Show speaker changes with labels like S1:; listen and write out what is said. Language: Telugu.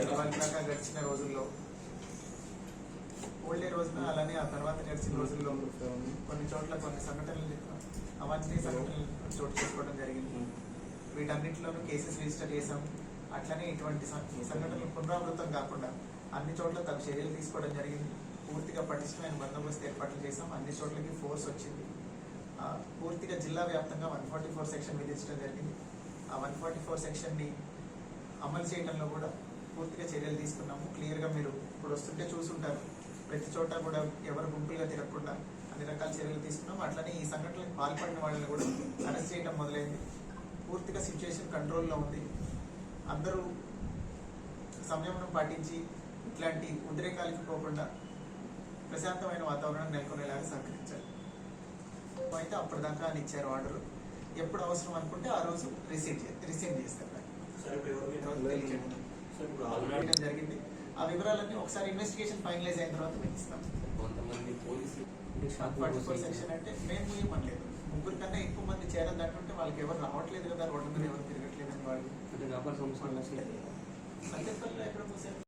S1: దాకా గడిచిన రోజుల్లో ఓల్డే రోజున అలానే ఆ తర్వాత గడిచిన రోజుల్లో కొన్ని చోట్ల కొన్ని సంఘటనలు అవాంఛనీయ సంఘటనలు చోటు చేసుకోవడం జరిగింది. వీటన్నిటిలోనూ కేసెస్ రిజిస్టర్ చేశాం. అట్లనే ఇటువంటి సంఘటనలు పునరావృతం కాకుండా అన్ని చోట్ల తగు చర్యలు తీసుకోవడం జరిగింది. పూర్తిగా పటిష్టమైన బందోబస్తు ఏర్పాట్లు చేశాం. అన్ని చోట్లకి ఫోర్స్ వచ్చింది. పూర్తిగా జిల్లా వ్యాప్తంగా 144 సెక్షన్ విధించడం జరిగింది. ఆ 144 సెక్షన్ని అమలు చేయడంలో కూడా పూర్తిగా చర్యలు తీసుకున్నాము. క్లియర్గా మీరు ఇప్పుడు వస్తుంటే చూసుంటారు. ప్రతి చోట కూడా ఎవరు గుంపులుగా తిరగకుండా అన్ని రకాల చర్యలు తీసుకున్నాము. అట్లనే ఈ సంఘటనలకు పాల్పడిన వాళ్ళని కూడా అరెస్ట్ చేయడం మొదలైంది. పూర్తిగా సిచ్యువేషన్ కంట్రోల్లో ఉంది. అందరూ సంయమనం పాటించి ఇట్లాంటి ఉద్రేకాలకు పోకుండా ప్రశాంతమైన వాతావరణం నెలకొనేలాగా సహకరించాలి. అయితే అప్పటిదాకా అని ఇచ్చారు ఆర్డర్. ఎప్పుడు అవసరం అనుకుంటే ఆ రోజు రిసీవ్ చేస్తారు. జరిగింది. ఆ వివరాలన్నీ ఒకసారి ఇన్వెస్టిగేషన్ ఫైనలైజ్ అయిన తర్వాత మీకు ఇస్తాం.
S2: కొంతమంది పోలీసులు
S1: 144 సెక్షన్ అంటే మేము ఇవ్వట్లేదు. 3 కన్నా ఎక్కువ మంది చేరదంటుంటే వాళ్ళకి ఎవరు రావట్లేదు కదా, రోడ్డు మీద ఎవరు తిరగట్లేదని వాళ్ళు
S2: అంటే వ్యాపార సంస్థలు
S1: సంతేపల్లిలో ఎక్కడ పోసారు.